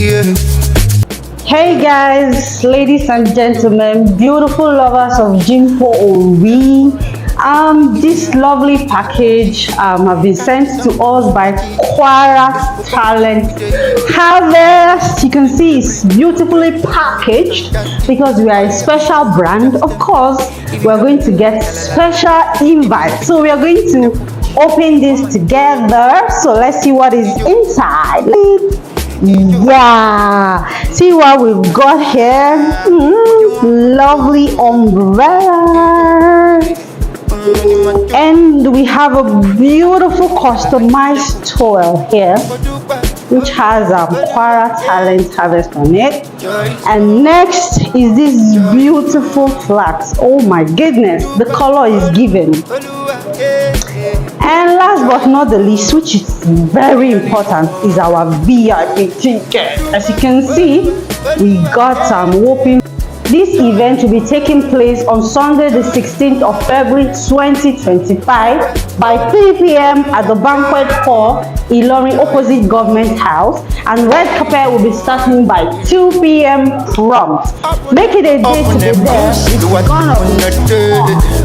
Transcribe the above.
Yeah. Hey guys, ladies and gentlemen, beautiful lovers of Jimpo Ori. This lovely package have been sent to us by Kwara Talent Harvest. You can see it's beautifully packaged because we are a special brand. Of course, we're going to get special invites. So we are going to open this together. So let's see what is inside. Yeah, see what we've got here. Lovely umbrella, and we have a beautiful customized towel here which has Kwara Talent Harvest on it. And next is this beautiful flags. Oh my goodness, the color is given. And last but not the least, which is very important, is our VIP ticket. As you can see, we got some whopping. This event will be taking place on Sunday the 16th of February 2025 by 3 p.m. at the banquet hall, Ilorin, opposite Government House, and red carpet will be starting by 2 p.m. prompt. Make it a day to be there. It's gonna be fun.